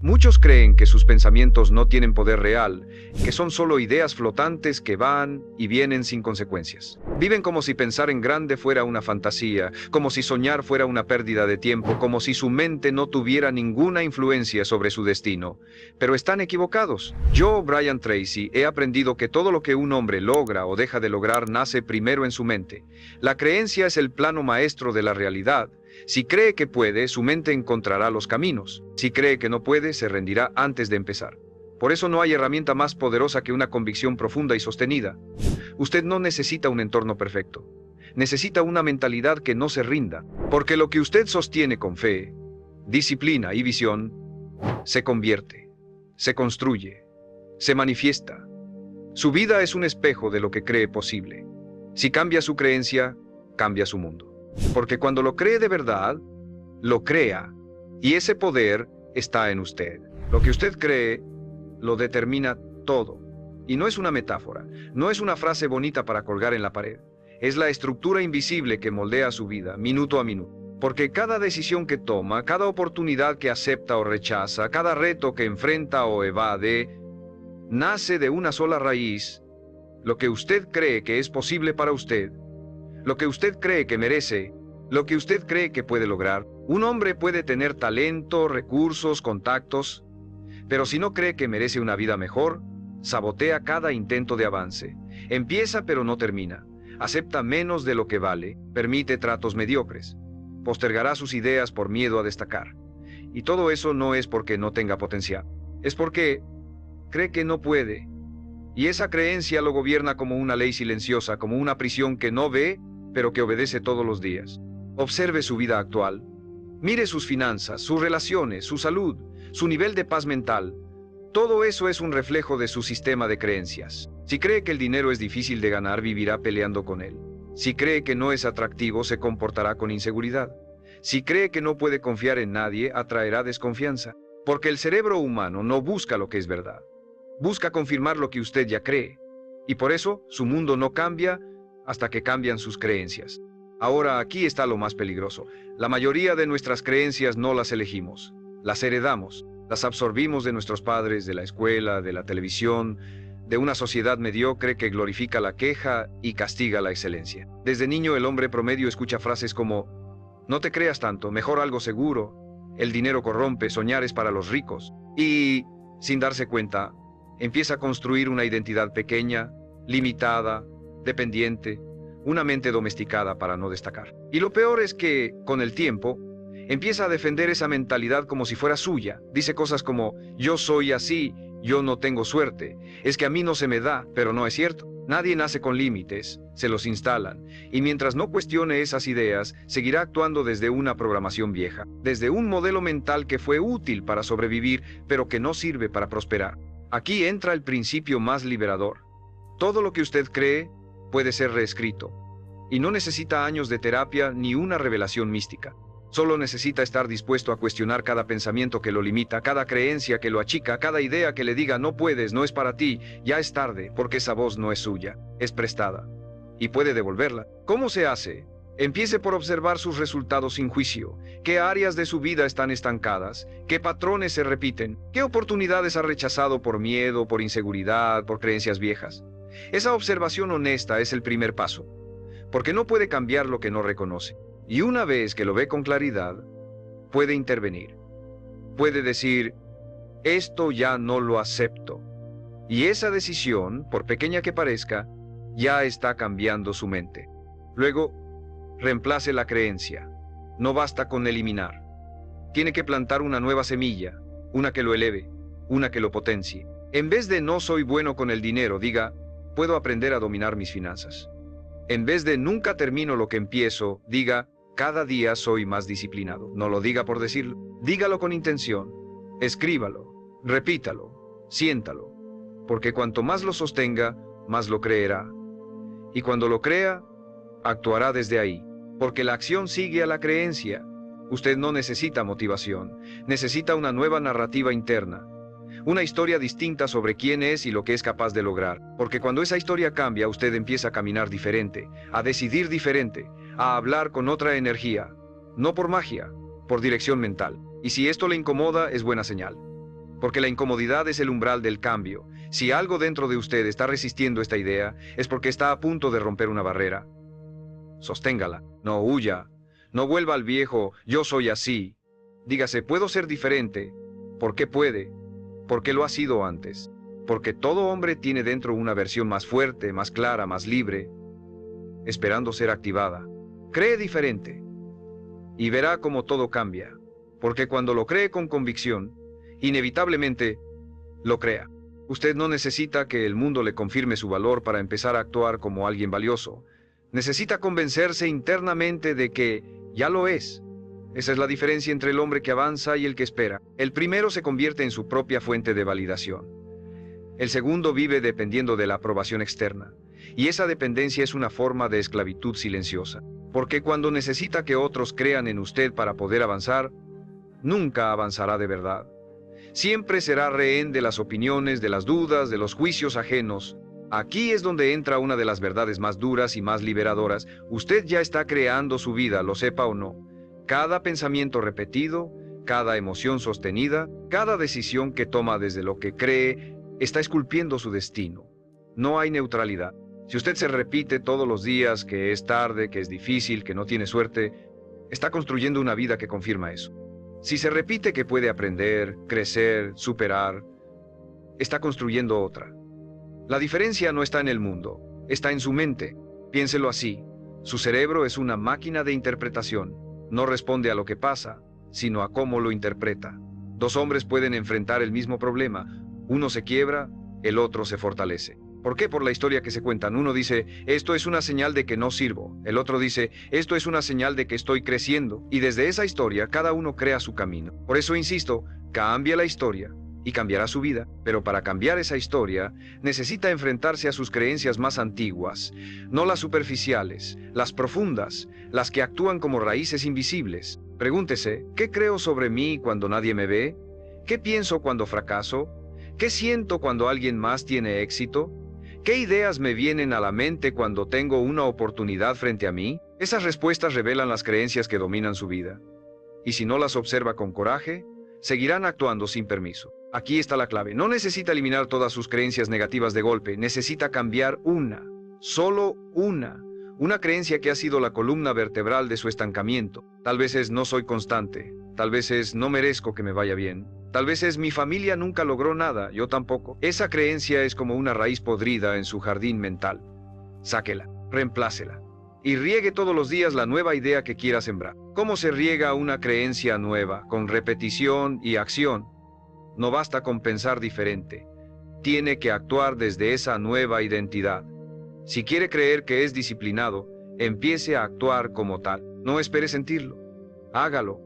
Muchos creen que sus pensamientos no tienen poder real, que son solo ideas flotantes que van y vienen sin consecuencias. Viven como si pensar en grande fuera una fantasía, como si soñar fuera una pérdida de tiempo, como si su mente no tuviera ninguna influencia sobre su destino. Pero están equivocados. Yo, Brian Tracy, he aprendido que todo lo que un hombre logra o deja de lograr nace primero en su mente. La creencia es el plano maestro de la realidad. Si cree que puede, su mente encontrará los caminos. Si cree que no puede, se rendirá antes de empezar. Por eso no hay herramienta más poderosa que una convicción profunda y sostenida. Usted no necesita un entorno perfecto. Necesita una mentalidad que no se rinda. Porque lo que usted sostiene con fe, disciplina y visión, se convierte, se construye, se manifiesta. Su vida es un espejo de lo que cree posible. Si cambia su creencia, cambia su mundo. Porque cuando lo cree de verdad, lo crea, y ese poder está en usted. Lo que usted cree, lo determina todo. Y no es una metáfora, no es una frase bonita para colgar en la pared. Es la estructura invisible que moldea su vida, minuto a minuto. Porque cada decisión que toma, cada oportunidad que acepta o rechaza, cada reto que enfrenta o evade, nace de una sola raíz: lo que usted cree que es posible para usted, lo que usted cree que merece, lo que usted cree que puede lograr. Un hombre puede tener talento, recursos, contactos, pero si no cree que merece una vida mejor, sabotea cada intento de avance. Empieza pero no termina. Acepta menos de lo que vale, permite tratos mediocres. Postergará sus ideas por miedo a destacar. Y todo eso no es porque no tenga potencial. Es porque cree que no puede. Y esa creencia lo gobierna como una ley silenciosa, como una prisión que no ve, pero que obedece todos los días. Observe su vida actual. Mire sus finanzas, sus relaciones, su salud, su nivel de paz mental. Todo eso es un reflejo de su sistema de creencias. Si cree que el dinero es difícil de ganar, vivirá peleando con él. Si cree que no es atractivo, se comportará con inseguridad. Si cree que no puede confiar en nadie, atraerá desconfianza. Porque el cerebro humano no busca lo que es verdad. Busca confirmar lo que usted ya cree. Y por eso, su mundo no cambia hasta que cambian sus creencias. Ahora, aquí está lo más peligroso. La mayoría de nuestras creencias no las elegimos. Las heredamos. Las absorbimos de nuestros padres, de la escuela, de la televisión, de una sociedad mediocre que glorifica la queja y castiga la excelencia. Desde niño, el hombre promedio escucha frases como: no te creas tanto, mejor algo seguro, el dinero corrompe, soñar es para los ricos. Y, sin darse cuenta, empieza a construir una identidad pequeña, limitada, dependiente, una mente domesticada para no destacar. Y lo peor es que, con el tiempo, empieza a defender esa mentalidad como si fuera suya. Dice cosas como: yo soy así, yo no tengo suerte, es que a mí no se me da, pero no es cierto. Nadie nace con límites, se los instalan, y mientras no cuestione esas ideas, seguirá actuando desde una programación vieja, desde un modelo mental que fue útil para sobrevivir, pero que no sirve para prosperar. Aquí entra el principio más liberador. Todo lo que usted cree puede ser reescrito, y no necesita años de terapia ni una revelación mística. Solo necesita estar dispuesto a cuestionar cada pensamiento que lo limita, cada creencia que lo achica, cada idea que le diga no puedes, no es para ti, ya es tarde, porque esa voz no es suya, es prestada, y puede devolverla. ¿Cómo se hace? Empiece por observar sus resultados sin juicio. ¿Qué áreas de su vida están estancadas? ¿Qué patrones se repiten? ¿Qué oportunidades ha rechazado por miedo, por inseguridad, por creencias viejas? Esa observación honesta es el primer paso, porque no puede cambiar lo que no reconoce. Y una vez que lo ve con claridad, puede intervenir. Puede decir: esto ya no lo acepto. Y esa decisión, por pequeña que parezca, ya está cambiando su mente. Luego, reemplace la creencia. No basta con eliminar. Tiene que plantar una nueva semilla, una que lo eleve, una que lo potencie. En vez de no soy bueno con el dinero, diga: puedo aprender a dominar mis finanzas. En vez de nunca termino lo que empiezo, diga: cada día soy más disciplinado. No lo diga por decirlo, dígalo con intención. Escríbalo, repítalo, siéntalo, porque cuanto más lo sostenga, más lo creerá. Y cuando lo crea, actuará desde ahí, porque la acción sigue a la creencia. Usted no necesita motivación, necesita una nueva narrativa interna. Una historia distinta sobre quién es y lo que es capaz de lograr. Porque cuando esa historia cambia, usted empieza a caminar diferente, a decidir diferente, a hablar con otra energía. No por magia, por dirección mental. Y si esto le incomoda, es buena señal. porque la incomodidad es el umbral del cambio. Si algo dentro de usted está resistiendo esta idea, es porque está a punto de romper una barrera. Sosténgala, no huya, no vuelva al viejo "yo soy así". Dígase, puedo ser diferente. ¿Por qué puede? Porque lo ha sido antes. Porque todo hombre tiene dentro una versión más fuerte, más clara, más libre, esperando ser activada. Cree diferente y verá cómo todo cambia. Porque cuando lo cree con convicción, inevitablemente lo crea. Usted no necesita que el mundo le confirme su valor para empezar a actuar como alguien valioso. Necesita convencerse internamente de que ya lo es. Esa es la diferencia entre el hombre que avanza y el que espera. El primero se convierte en su propia fuente de validación. El segundo vive dependiendo de la aprobación externa. Y esa dependencia es una forma de esclavitud silenciosa. Porque cuando necesita que otros crean en usted para poder avanzar, nunca avanzará de verdad. Siempre será rehén de las opiniones, de las dudas, de los juicios ajenos. Aquí es donde entra una de las verdades más duras y más liberadoras. Usted ya está creando su vida, lo sepa o no. Cada pensamiento repetido, cada emoción sostenida, cada decisión que toma desde lo que cree, está esculpiendo su destino. No hay neutralidad. Si usted se repite todos los días que es tarde, que es difícil, que no tiene suerte, está construyendo una vida que confirma eso. Si se repite que puede aprender, crecer, superar, está construyendo otra. La diferencia no está en el mundo, está en su mente. Piénselo así. Su cerebro es una máquina de interpretación. No responde a lo que pasa, sino a cómo lo interpreta. Dos hombres pueden enfrentar el mismo problema. Uno se quiebra, el otro se fortalece. ¿Por qué? Por la historia que se cuentan. Uno dice, esto es una señal de que no sirvo. El otro dice, esto es una señal de que estoy creciendo. Y desde esa historia, cada uno crea su camino. Por eso insisto, cambia la historia y cambiará su vida. Pero para cambiar esa historia, necesita enfrentarse a sus creencias más antiguas. No las superficiales, las profundas, las que actúan como raíces invisibles. Pregúntese, ¿qué creo sobre mí cuando nadie me ve? ¿Qué pienso cuando fracaso? ¿Qué siento cuando alguien más tiene éxito? ¿Qué ideas me vienen a la mente cuando tengo una oportunidad frente a mí? Esas respuestas revelan las creencias que dominan su vida. Y si no las observa con coraje, seguirán actuando sin permiso. Aquí está la clave. No necesita eliminar todas sus creencias negativas de golpe. Necesita cambiar una, solo una creencia que ha sido la columna vertebral de su estancamiento. Tal vez es no soy constante. Tal vez es no merezco que me vaya bien. Tal vez es mi familia nunca logró nada, yo tampoco. Esa creencia es como una raíz podrida en su jardín mental. Sáquela, reemplácela y riegue todos los días la nueva idea que quiera sembrar. ¿Cómo se riega una creencia nueva? Con repetición y acción. No basta con pensar diferente. Tiene que actuar desde esa nueva identidad. Si quiere creer que es disciplinado, empiece a actuar como tal. No espere sentirlo. Hágalo.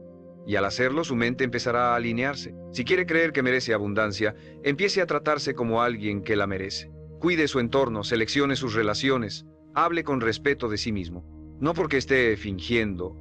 Y al hacerlo, su mente empezará a alinearse. Si quiere creer que merece abundancia, empiece a tratarse como alguien que la merece. Cuide su entorno, seleccione sus relaciones, hable con respeto de sí mismo. No porque esté fingiendo,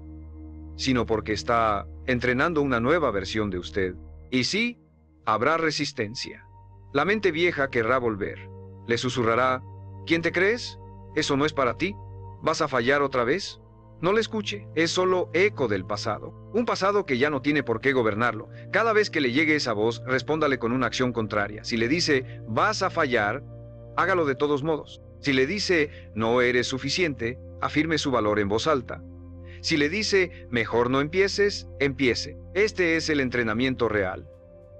sino porque está entrenando una nueva versión de usted. Y sí, habrá resistencia. La mente vieja querrá volver. Le susurrará, ¿quién te crees? ¿Eso no es para ti? ¿Vas a fallar otra vez? No le escuche, es solo eco del pasado. Un pasado que ya no tiene por qué gobernarlo. Cada vez que le llegue esa voz, respóndale con una acción contraria. Si le dice, vas a fallar, hágalo de todos modos. Si le dice, no eres suficiente, afirme su valor en voz alta. Si le dice, mejor no empieces, empiece. Este es el entrenamiento real.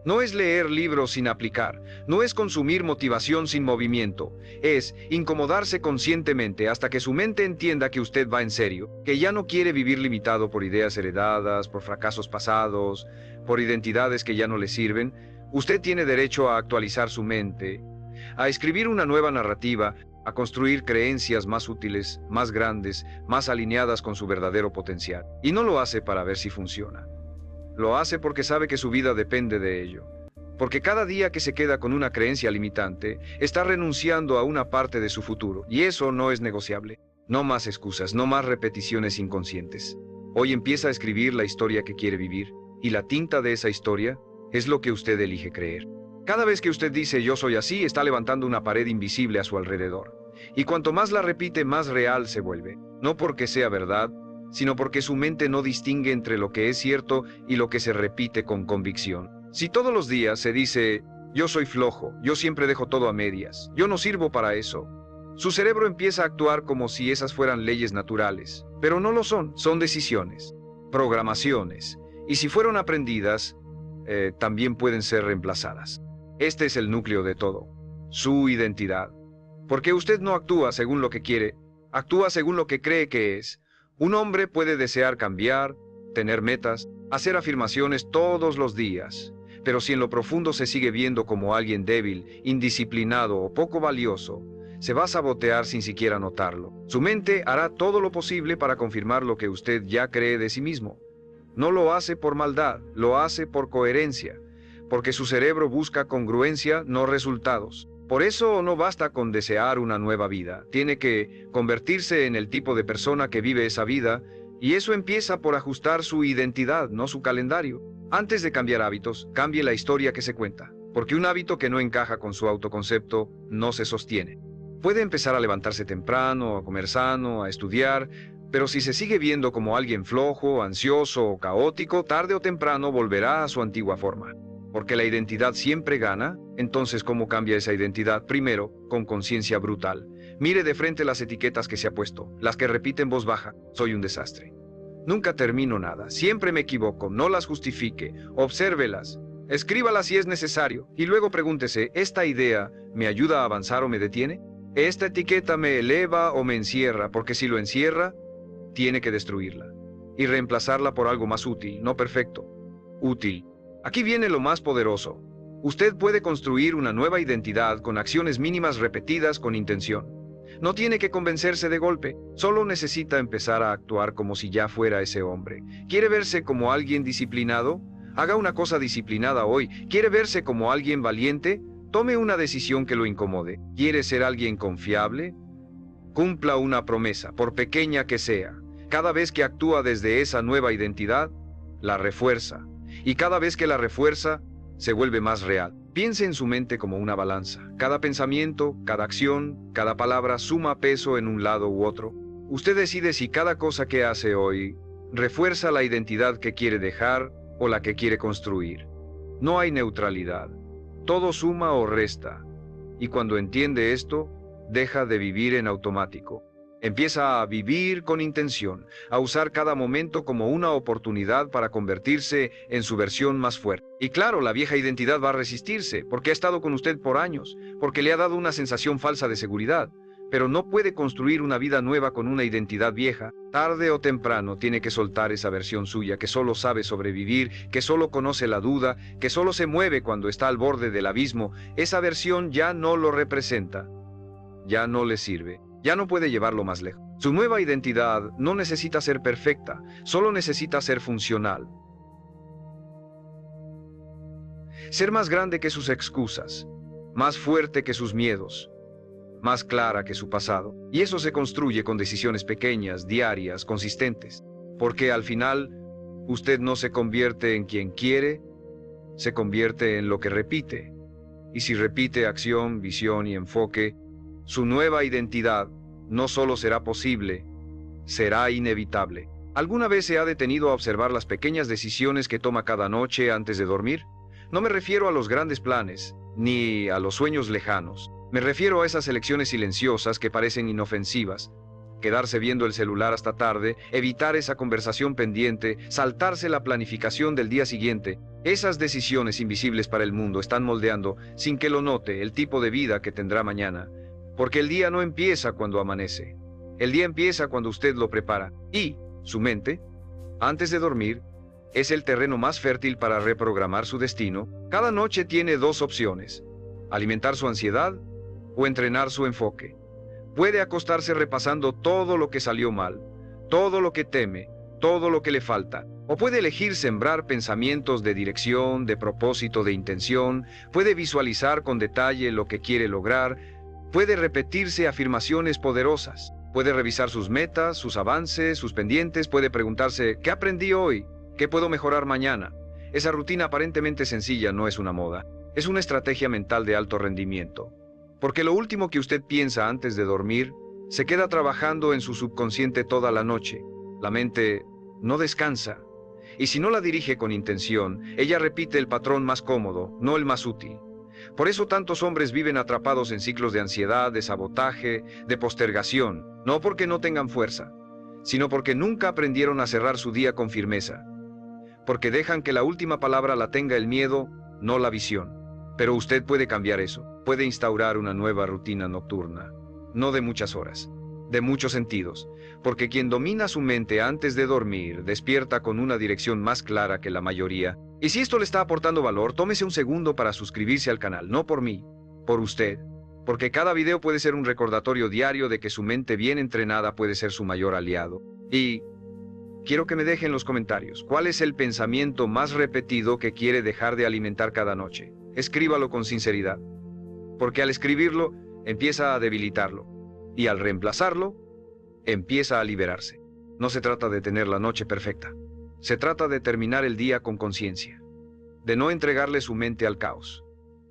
No es leer libros sin aplicar, no es consumir motivación sin movimiento, es incomodarse conscientemente hasta que su mente entienda que usted va en serio, que ya no quiere vivir limitado por ideas heredadas, por fracasos pasados, por identidades que ya no le sirven. Usted tiene derecho a actualizar su mente, a escribir una nueva narrativa, a construir creencias más útiles, más grandes, más alineadas con su verdadero potencial. Y no lo hace para ver si funciona. Lo hace porque sabe que su vida depende de ello. Porque cada día que se queda con una creencia limitante, está renunciando a una parte de su futuro. Y eso no es negociable. No más excusas, no más repeticiones inconscientes. Hoy empieza a escribir la historia que quiere vivir. Y la tinta de esa historia es lo que usted elige creer. Cada vez que usted dice yo soy así, está levantando una pared invisible a su alrededor. Y cuanto más la repite, más real se vuelve. No porque sea verdad, sino porque su mente no distingue entre lo que es cierto y lo que se repite con convicción. Si todos los días se dice, yo soy flojo, yo siempre dejo todo a medias, yo no sirvo para eso, su cerebro empieza a actuar como si esas fueran leyes naturales, pero no lo son, son decisiones, programaciones, y si fueron aprendidas, también pueden ser reemplazadas. Este es el núcleo de todo, su identidad. Porque usted no actúa según lo que quiere, actúa según lo que cree que es. Un hombre puede desear cambiar, tener metas, hacer afirmaciones todos los días, pero si en lo profundo se sigue viendo como alguien débil, indisciplinado o poco valioso, se va a sabotear sin siquiera notarlo. Su mente hará todo lo posible para confirmar lo que usted ya cree de sí mismo. No lo hace por maldad, lo hace por coherencia, porque su cerebro busca congruencia, no resultados. Por eso no basta con desear una nueva vida, tiene que convertirse en el tipo de persona que vive esa vida, y eso empieza por ajustar su identidad, no su calendario. Antes de cambiar hábitos, cambie la historia que se cuenta, porque un hábito que no encaja con su autoconcepto no se sostiene. Puede empezar a levantarse temprano, a comer sano, a estudiar, pero si se sigue viendo como alguien flojo, ansioso o caótico, tarde o temprano volverá a su antigua forma. Porque la identidad siempre gana, entonces ¿cómo cambia esa identidad? Primero, con conciencia brutal. Mire de frente las etiquetas que se ha puesto, las que repite en voz baja, soy un desastre. Nunca termino nada, siempre me equivoco, no las justifique, obsérvelas, escríbalas si es necesario, y luego pregúntese, ¿esta idea me ayuda a avanzar o me detiene? ¿Esta etiqueta me eleva o me encierra? Porque si lo encierra, tiene que destruirla y reemplazarla por algo más útil, no perfecto, útil. Aquí viene lo más poderoso. Usted puede construir una nueva identidad con acciones mínimas repetidas con intención. No tiene que convencerse de golpe, solo necesita empezar a actuar como si ya fuera ese hombre. ¿Quiere verse como alguien disciplinado? Haga una cosa disciplinada hoy. ¿Quiere verse como alguien valiente? Tome una decisión que lo incomode. ¿Quiere ser alguien confiable? Cumpla una promesa, por pequeña que sea. Cada vez que actúa desde esa nueva identidad, la refuerza. Y cada vez que la refuerza, se vuelve más real. Piense en su mente como una balanza. Cada pensamiento, cada acción, cada palabra suma peso en un lado u otro. Usted decide si cada cosa que hace hoy refuerza la identidad que quiere dejar o la que quiere construir. No hay neutralidad. Todo suma o resta. Y cuando entiende esto, deja de vivir en automático. Empieza a vivir con intención, a usar cada momento como una oportunidad para convertirse en su versión más fuerte. Y claro, la vieja identidad va a resistirse, porque ha estado con usted por años, porque le ha dado una sensación falsa de seguridad. Pero no puede construir una vida nueva con una identidad vieja. Tarde o temprano tiene que soltar esa versión suya que solo sabe sobrevivir, que solo conoce la duda, que solo se mueve cuando está al borde del abismo. Esa versión ya no lo representa, ya no le sirve. Ya no puede llevarlo más lejos. Su nueva identidad no necesita ser perfecta, solo necesita ser funcional. Ser más grande que sus excusas, más fuerte que sus miedos, más clara que su pasado. Y eso se construye con decisiones pequeñas, diarias, consistentes. Porque al final, usted no se convierte en quien quiere, se convierte en lo que repite. Y si repite acción, visión y enfoque, su nueva identidad no solo será posible, será inevitable. ¿Alguna vez se ha detenido a observar las pequeñas decisiones que toma cada noche antes de dormir? No me refiero a los grandes planes, ni a los sueños lejanos. Me refiero a esas elecciones silenciosas que parecen inofensivas. Quedarse viendo el celular hasta tarde, evitar esa conversación pendiente, saltarse la planificación del día siguiente. Esas decisiones invisibles para el mundo están moldeando, sin que lo note, el tipo de vida que tendrá mañana. Porque el día no empieza cuando amanece. El día empieza cuando usted lo prepara. Y su mente, antes de dormir, es el terreno más fértil para reprogramar su destino. Cada noche tiene dos opciones: alimentar su ansiedad o entrenar su enfoque. Puede acostarse repasando todo lo que salió mal, todo lo que teme, todo lo que le falta. O puede elegir sembrar pensamientos de dirección, de propósito, de intención. Puede visualizar con detalle lo que quiere lograr. Puede repetirse afirmaciones poderosas. Puede revisar sus metas, sus avances, sus pendientes. Puede preguntarse, ¿qué aprendí hoy? ¿Qué puedo mejorar mañana? Esa rutina aparentemente sencilla no es una moda. Es una estrategia mental de alto rendimiento. Porque lo último que usted piensa antes de dormir se queda trabajando en su subconsciente toda la noche. La mente no descansa. Y si no la dirige con intención, ella repite el patrón más cómodo, no el más útil. Por eso tantos hombres viven atrapados en ciclos de ansiedad, de sabotaje, de postergación, no porque no tengan fuerza, sino porque nunca aprendieron a cerrar su día con firmeza, porque dejan que la última palabra la tenga el miedo, no la visión. Pero usted puede cambiar eso, puede instaurar una nueva rutina nocturna, no de muchas horas, de muchos sentidos, porque quien domina su mente antes de dormir despierta con una dirección más clara que la mayoría. Y si esto le está aportando valor, tómese un segundo para suscribirse al canal, no por mí, por usted, porque cada video puede ser un recordatorio diario de que su mente bien entrenada puede ser su mayor aliado. Y quiero que me deje en los comentarios cuál es el pensamiento más repetido que quiere dejar de alimentar cada noche. Escríbalo con sinceridad, porque al escribirlo empieza a debilitarlo, y al reemplazarlo empieza a liberarse. No se trata de tener la noche perfecta, se trata de terminar el día con conciencia, de no entregarle su mente al caos,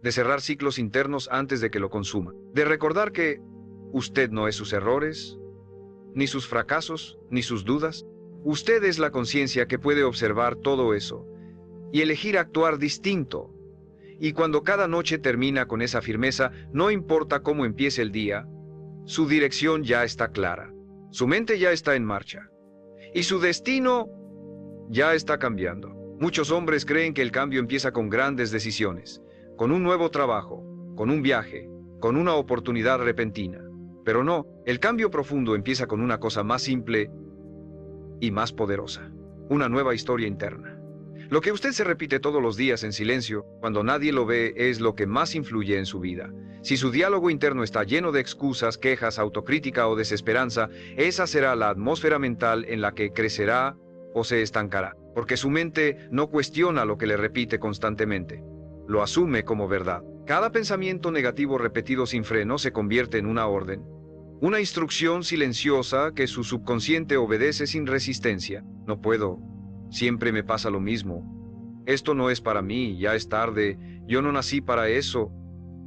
de cerrar ciclos internos antes de que lo consuma, de recordar que usted no es sus errores, ni sus fracasos, ni sus dudas. Usted es la conciencia que puede observar todo eso y elegir actuar distinto. Y cuando cada noche termina con esa firmeza, no importa cómo empiece el día, su dirección ya está clara, su mente ya está en marcha, y su destino ya está cambiando. Muchos hombres creen que el cambio empieza con grandes decisiones, con un nuevo trabajo, con un viaje, con una oportunidad repentina. Pero no, el cambio profundo empieza con una cosa más simple y más poderosa, una nueva historia interna. Lo que usted se repite todos los días en silencio, cuando nadie lo ve, es lo que más influye en su vida. Si su diálogo interno está lleno de excusas, quejas, autocrítica o desesperanza, esa será la atmósfera mental en la que crecerá o se estancará, porque su mente no cuestiona lo que le repite constantemente, lo asume como verdad. Cada pensamiento negativo repetido sin freno se convierte en una orden, una instrucción silenciosa que su subconsciente obedece sin resistencia. No puedo. Siempre me pasa lo mismo. Esto no es para mí, ya es tarde, yo no nací para eso.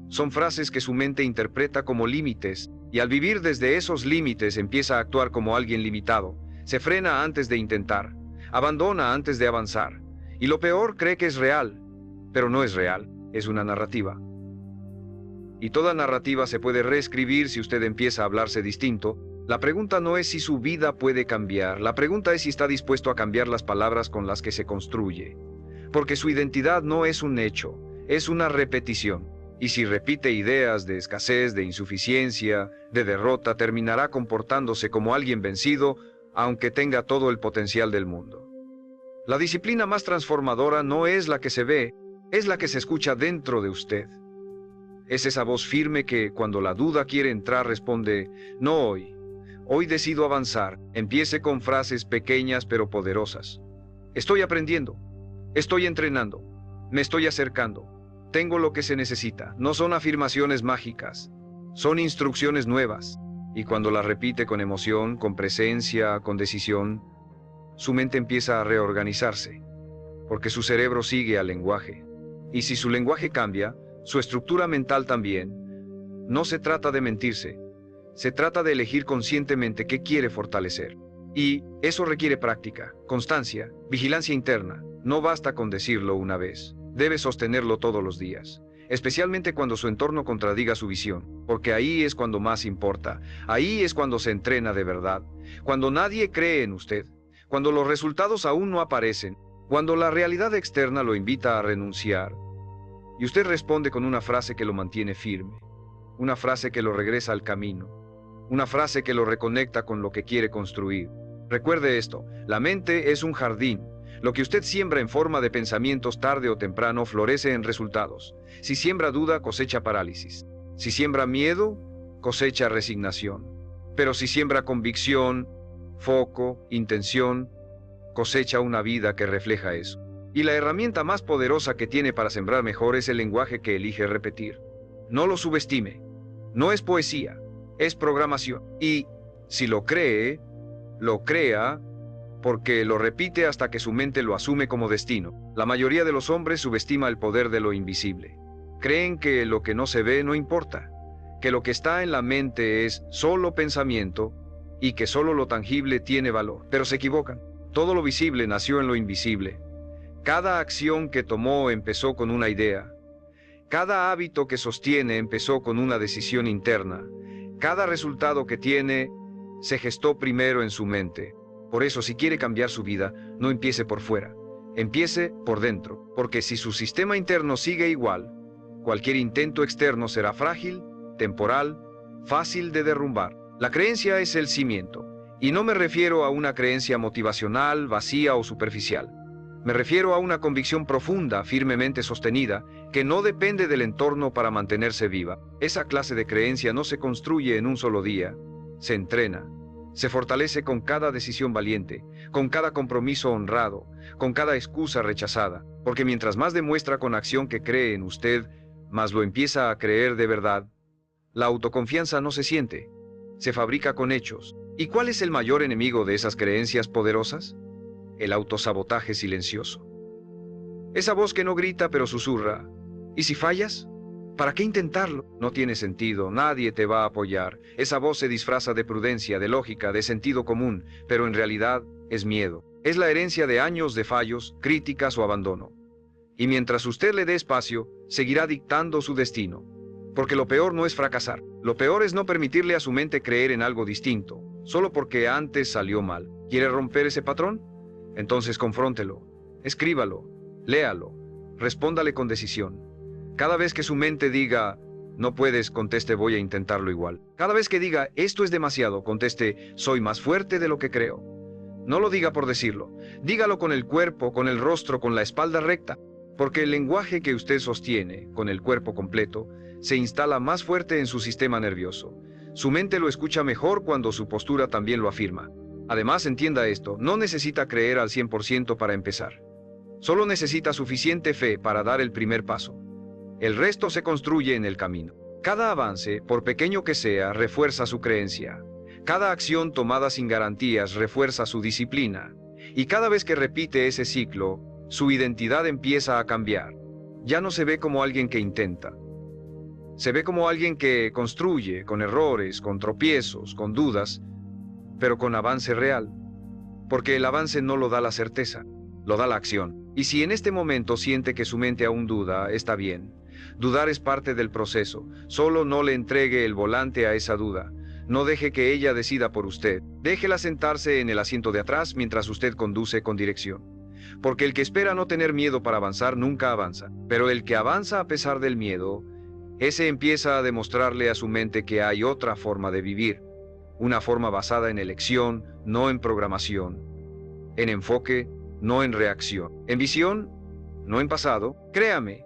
Son frases que su mente interpreta como límites, y al vivir desde esos límites empieza a actuar como alguien limitado. Se frena antes de intentar, abandona antes de avanzar, y lo peor, cree que es real, pero no es real, es una narrativa. Y toda narrativa se puede reescribir si usted empieza a hablarse distinto. La pregunta no es si su vida puede cambiar, la pregunta es si está dispuesto a cambiar las palabras con las que se construye. Porque su identidad no es un hecho, es una repetición. Y si repite ideas de escasez, de insuficiencia, de derrota, terminará comportándose como alguien vencido, aunque tenga todo el potencial del mundo. La disciplina más transformadora no es la que se ve, es la que se escucha dentro de usted. Es esa voz firme que, cuando la duda quiere entrar, responde, no hoy. Hoy decido avanzar. Empiece con frases pequeñas pero poderosas. Estoy aprendiendo. Estoy entrenando. Me estoy acercando. Tengo lo que se necesita. No son afirmaciones mágicas. Son instrucciones nuevas. Y cuando las repite con emoción, con presencia, con decisión, su mente empieza a reorganizarse. Porque su cerebro sigue al lenguaje. Y si su lenguaje cambia, su estructura mental también. No se trata de mentirse. Se trata de elegir conscientemente qué quiere fortalecer. Y eso requiere práctica, constancia, vigilancia interna. No basta con decirlo una vez. Debe sostenerlo todos los días. Especialmente cuando su entorno contradiga su visión. Porque ahí es cuando más importa. Ahí es cuando se entrena de verdad. Cuando nadie cree en usted. Cuando los resultados aún no aparecen. Cuando la realidad externa lo invita a renunciar. Y usted responde con una frase que lo mantiene firme. Una frase que lo regresa al camino. Una frase que lo reconecta con lo que quiere construir. Recuerde esto, la mente es un jardín. Lo que usted siembra en forma de pensamientos tarde o temprano florece en resultados. Si siembra duda, cosecha parálisis. Si siembra miedo, cosecha resignación. Pero si siembra convicción, foco, intención, cosecha una vida que refleja eso. Y la herramienta más poderosa que tiene para sembrar mejor es el lenguaje que elige repetir. No lo subestime. No es poesía. Es programación. Y si lo cree, lo crea, porque lo repite hasta que su mente lo asume como destino. La mayoría de los hombres subestima el poder de lo invisible. Creen que lo que no se ve no importa, que lo que está en la mente es solo pensamiento y que solo lo tangible tiene valor. Pero se equivocan. Todo lo visible nació en lo invisible. Cada acción que tomó empezó con una idea. Cada hábito que sostiene empezó con una decisión interna. Cada resultado que tiene se gestó primero en su mente. Por eso, si quiere cambiar su vida, no empiece por fuera, empiece por dentro, porque si su sistema interno sigue igual, cualquier intento externo será frágil, temporal, fácil de derrumbar. La creencia es el cimiento, y no me refiero a una creencia motivacional, vacía o superficial. Me refiero a una convicción profunda, firmemente sostenida, que no depende del entorno para mantenerse viva. Esa clase de creencia no se construye en un solo día, se entrena. Se fortalece con cada decisión valiente, con cada compromiso honrado, con cada excusa rechazada, porque mientras más demuestra con acción que cree en usted, más lo empieza a creer de verdad. La autoconfianza no se siente, se fabrica con hechos. ¿Y cuál es el mayor enemigo de esas creencias poderosas? El autosabotaje silencioso. Esa voz que no grita pero susurra. ¿Y si fallas? ¿Para qué intentarlo? No tiene sentido, nadie te va a apoyar. Esa voz se disfraza de prudencia, de lógica, de sentido común, pero en realidad es miedo. Es la herencia de años de fallos, críticas o abandono. Y mientras usted le dé espacio, seguirá dictando su destino. Porque lo peor no es fracasar. Lo peor es no permitirle a su mente creer en algo distinto, solo porque antes salió mal. ¿Quiere romper ese patrón? Entonces confróntelo, escríbalo, léalo, respóndale con decisión. Cada vez que su mente diga, no puedes, conteste, voy a intentarlo igual. Cada vez que diga, esto es demasiado, conteste, soy más fuerte de lo que creo. No lo diga por decirlo, dígalo con el cuerpo, con el rostro, con la espalda recta, porque el lenguaje que usted sostiene, con el cuerpo completo, se instala más fuerte en su sistema nervioso. Su mente lo escucha mejor cuando su postura también lo afirma. Además, entienda esto, no necesita creer al 100% para empezar. Solo necesita suficiente fe para dar el primer paso. El resto se construye en el camino. Cada avance, por pequeño que sea, refuerza su creencia. Cada acción tomada sin garantías refuerza su disciplina. Y cada vez que repite ese ciclo, su identidad empieza a cambiar. Ya no se ve como alguien que intenta. Se ve como alguien que construye, con errores, con tropiezos, con dudas, pero con avance real. Porque el avance no lo da la certeza, lo da la acción. Y si en este momento siente que su mente aún duda, está bien. Dudar es parte del proceso. Solo no le entregue el volante a esa duda. No deje que ella decida por usted. Déjela sentarse en el asiento de atrás mientras usted conduce con dirección. Porque el que espera no tener miedo para avanzar nunca avanza. Pero el que avanza a pesar del miedo, ese empieza a demostrarle a su mente que hay otra forma de vivir. Una forma basada en elección, no en programación. En enfoque, no en reacción. En visión, no en pasado. Créame,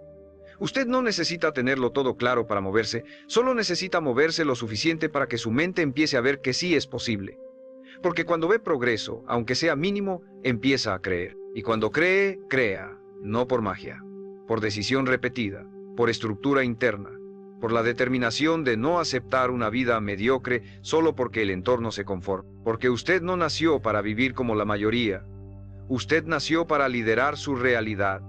usted no necesita tenerlo todo claro para moverse, solo necesita moverse lo suficiente para que su mente empiece a ver que sí es posible. Porque cuando ve progreso, aunque sea mínimo, empieza a creer. Y cuando cree, crea, no por magia, por decisión repetida, por estructura interna, por la determinación de no aceptar una vida mediocre solo porque el entorno se conforma. Porque usted no nació para vivir como la mayoría. Usted nació para liderar su realidad.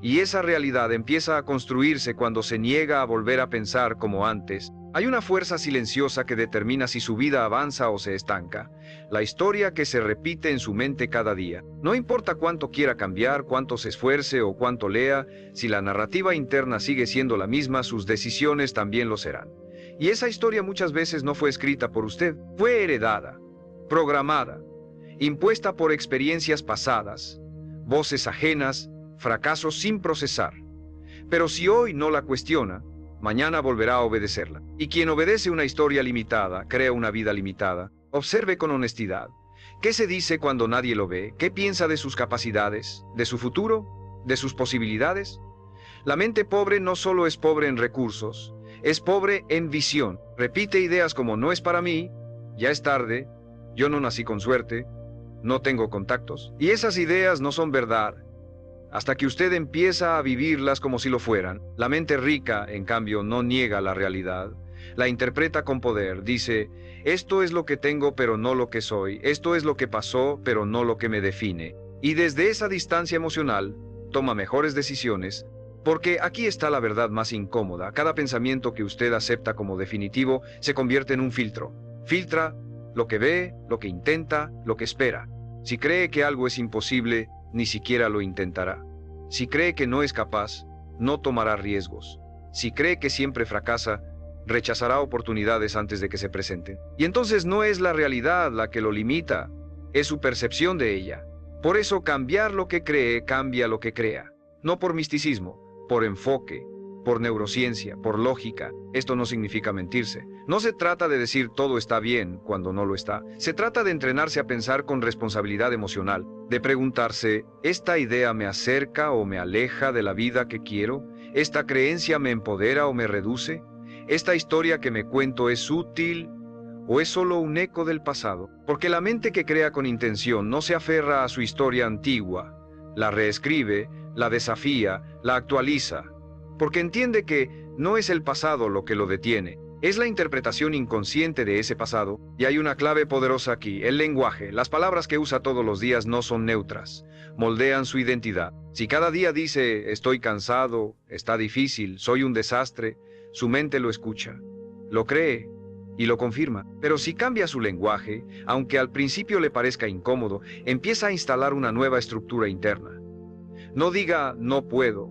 Y esa realidad empieza a construirse cuando se niega a volver a pensar como antes. Hay una fuerza silenciosa que determina si su vida avanza o se estanca. La historia que se repite en su mente cada día. No importa cuánto quiera cambiar, cuánto se esfuerce o cuánto lea, si la narrativa interna sigue siendo la misma, sus decisiones también lo serán. Y esa historia muchas veces no fue escrita por usted, fue heredada, programada, impuesta por experiencias pasadas, voces ajenas, fracasos sin procesar. Pero si hoy no la cuestiona, mañana volverá a obedecerla. Y quien obedece una historia limitada, crea una vida limitada. Observe con honestidad. ¿Qué se dice cuando nadie lo ve? ¿Qué piensa de sus capacidades? ¿De su futuro? ¿De sus posibilidades? La mente pobre no solo es pobre en recursos, es pobre en visión. Repite ideas como no es para mí, ya es tarde, yo no nací con suerte, no tengo contactos. Y esas ideas no son verdad, hasta que usted empieza a vivirlas como si lo fueran. La mente rica, en cambio, no niega la realidad. La interpreta con poder. Dice, esto es lo que tengo pero no lo que soy. Esto es lo que pasó pero no lo que me define. Y desde esa distancia emocional, toma mejores decisiones. Porque aquí está la verdad más incómoda. Cada pensamiento que usted acepta como definitivo se convierte en un filtro. Filtra lo que ve, lo que intenta, lo que espera. Si cree que algo es imposible, ni siquiera lo intentará. Si cree que no es capaz, no tomará riesgos. Si cree que siempre fracasa, rechazará oportunidades antes de que se presenten. Y entonces no es la realidad la que lo limita, es su percepción de ella. Por eso cambiar lo que cree cambia lo que crea. No por misticismo, por enfoque, por neurociencia, por lógica. Esto no significa mentirse. No se trata de decir todo está bien cuando no lo está. Se trata de entrenarse a pensar con responsabilidad emocional, de preguntarse, ¿esta idea me acerca o me aleja de la vida que quiero? ¿Esta creencia me empodera o me reduce? ¿Esta historia que me cuento es útil o es solo un eco del pasado? Porque la mente que crea con intención no se aferra a su historia antigua, la reescribe, la desafía, la actualiza, porque entiende que no es el pasado lo que lo detiene, es la interpretación inconsciente de ese pasado. Y hay una clave poderosa aquí: el lenguaje. Las palabras que usa todos los días no son neutras, moldean su identidad. Si cada día dice estoy cansado, está difícil, soy un desastre, su mente lo escucha, lo cree y lo confirma. Pero si cambia su lenguaje, aunque al principio le parezca incómodo, empieza a instalar una nueva estructura interna. No diga no puedo,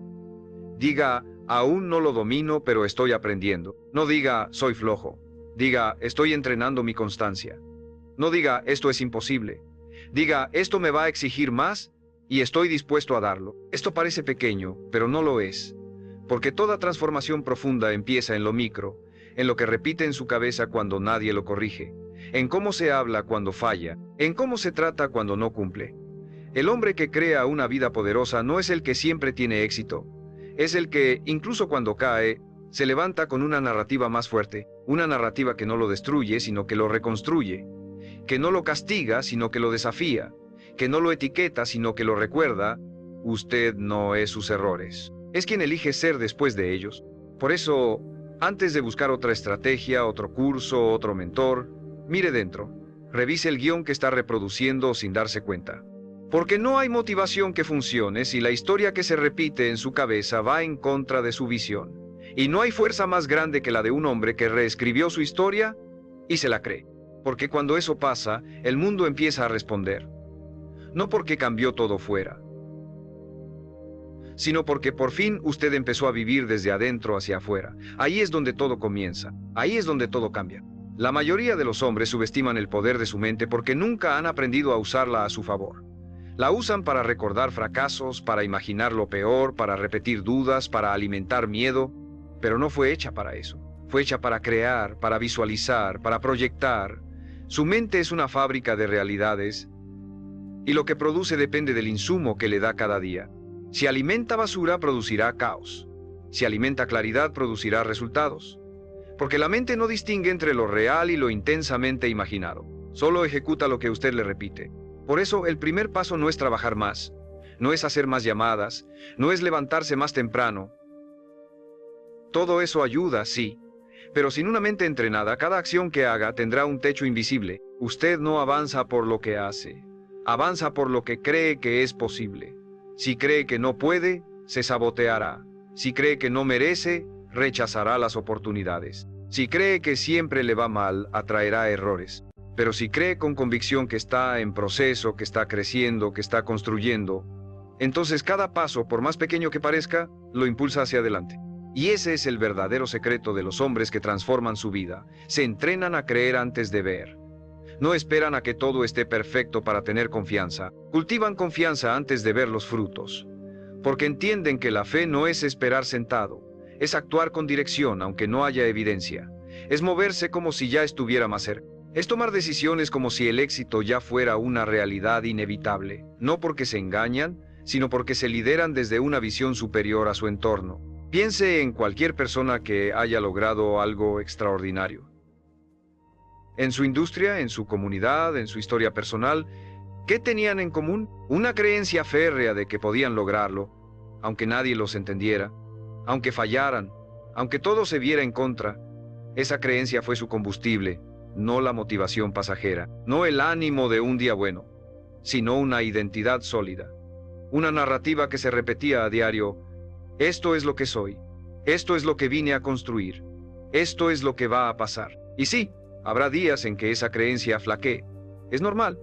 diga aún no lo domino pero estoy aprendiendo. No diga soy flojo, diga estoy entrenando mi constancia. No diga esto es imposible, diga esto me va a exigir más y estoy dispuesto a darlo. Esto parece pequeño, pero no lo es, porque toda transformación profunda empieza en lo micro, en lo que repite en su cabeza cuando nadie lo corrige, en cómo se habla cuando falla, en cómo se trata cuando no cumple. El hombre que crea una vida poderosa no es el que siempre tiene éxito, es el que, incluso cuando cae, se levanta con una narrativa más fuerte, una narrativa que no lo destruye, sino que lo reconstruye, que no lo castiga, sino que lo desafía, que no lo etiqueta, sino que lo recuerda: usted no es sus errores, es quien elige ser después de ellos. Por eso, antes de buscar otra estrategia, otro curso, otro mentor, mire dentro, revise el guión que está reproduciendo sin darse cuenta. Porque no hay motivación que funcione si la historia que se repite en su cabeza va en contra de su visión. Y no hay fuerza más grande que la de un hombre que reescribió su historia y se la cree. Porque cuando eso pasa, el mundo empieza a responder. No porque cambió todo fuera, sino porque por fin usted empezó a vivir desde adentro hacia afuera. Ahí es donde todo comienza, ahí es donde todo cambia. La mayoría de los hombres subestiman el poder de su mente porque nunca han aprendido a usarla a su favor. La usan para recordar fracasos, para imaginar lo peor, para repetir dudas, para alimentar miedo, pero no fue hecha para eso. Fue hecha para crear, para visualizar, para proyectar. Su mente es una fábrica de realidades y lo que produce depende del insumo que le da cada día. Si alimenta basura, producirá caos. Si alimenta claridad, producirá resultados. Porque la mente no distingue entre lo real y lo intensamente imaginado. Solo ejecuta lo que usted le repite. Por eso, el primer paso no es trabajar más, no es hacer más llamadas, no es levantarse más temprano. Todo eso ayuda, sí, pero sin una mente entrenada, cada acción que haga tendrá un techo invisible. Usted no avanza por lo que hace, avanza por lo que cree que es posible. Si cree que no puede, se saboteará. Si cree que no merece, rechazará las oportunidades. Si cree que siempre le va mal, atraerá errores. Pero si cree con convicción que está en proceso, que está creciendo, que está construyendo, entonces cada paso, por más pequeño que parezca, lo impulsa hacia adelante. Y ese es el verdadero secreto de los hombres que transforman su vida. Se entrenan a creer antes de ver. No esperan a que todo esté perfecto para tener confianza. Cultivan confianza antes de ver los frutos. Porque entienden que la fe no es esperar sentado, es actuar con dirección aunque no haya evidencia. Es moverse como si ya estuviera más cerca. Es tomar decisiones como si el éxito ya fuera una realidad inevitable, no porque se engañan, sino porque se lideran desde una visión superior a su entorno. Piense en cualquier persona que haya logrado algo extraordinario. En su industria, en su comunidad, en su historia personal, ¿qué tenían en común? Una creencia férrea de que podían lograrlo, aunque nadie los entendiera, aunque fallaran, aunque todo se viera en contra. Esa creencia fue su combustible. No la motivación pasajera, no el ánimo de un día bueno, sino una identidad sólida. Una narrativa que se repetía a diario: esto es lo que soy, esto es lo que vine a construir, esto es lo que va a pasar. Y sí, habrá días en que esa creencia flaquee. Es normal.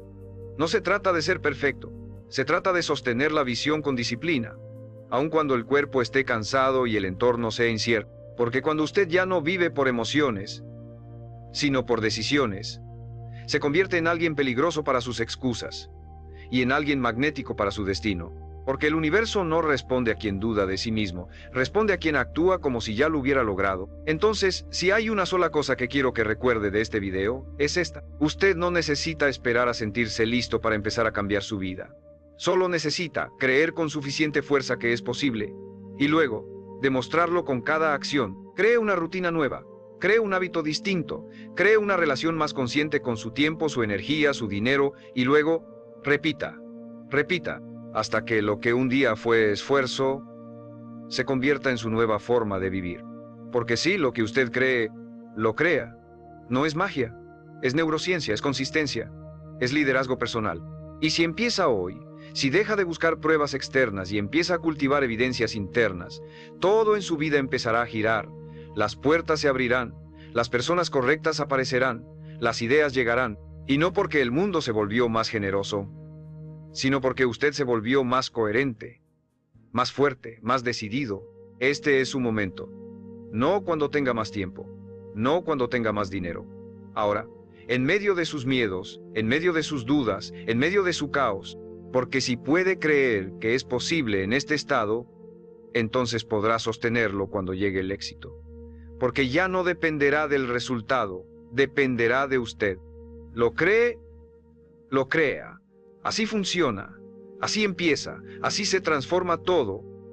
No se trata de ser perfecto, se trata de sostener la visión con disciplina, aun cuando el cuerpo esté cansado y el entorno sea incierto. Porque cuando usted ya no vive por emociones, sino por decisiones, se convierte en alguien peligroso para sus excusas y en alguien magnético para su destino. Porque el universo no responde a quien duda de sí mismo, responde a quien actúa como si ya lo hubiera logrado. Entonces, si hay una sola cosa que quiero que recuerde de este video, es esta. Usted no necesita esperar a sentirse listo para empezar a cambiar su vida. Solo necesita creer con suficiente fuerza que es posible, y luego, demostrarlo con cada acción. Cree una rutina nueva, cree un hábito distinto, cree una relación más consciente con su tiempo, su energía, su dinero, y luego, repita, hasta que lo que un día fue esfuerzo se convierta en su nueva forma de vivir. Porque sí, lo que usted cree, lo crea. No es magia, es neurociencia, es consistencia, es liderazgo personal. Y si empieza hoy, si deja de buscar pruebas externas y empieza a cultivar evidencias internas, todo en su vida empezará a girar, las puertas se abrirán, las personas correctas aparecerán, las ideas llegarán, y no porque el mundo se volvió más generoso, sino porque usted se volvió más coherente, más fuerte, más decidido. Este es su momento. No cuando tenga más tiempo, no cuando tenga más dinero. Ahora, en medio de sus miedos, en medio de sus dudas, en medio de su caos, porque si puede creer que es posible en este estado, entonces podrá sostenerlo cuando llegue el éxito. Porque ya no dependerá del resultado, dependerá de usted. ¿Lo cree? Lo crea. Así funciona, así empieza, así se transforma todo.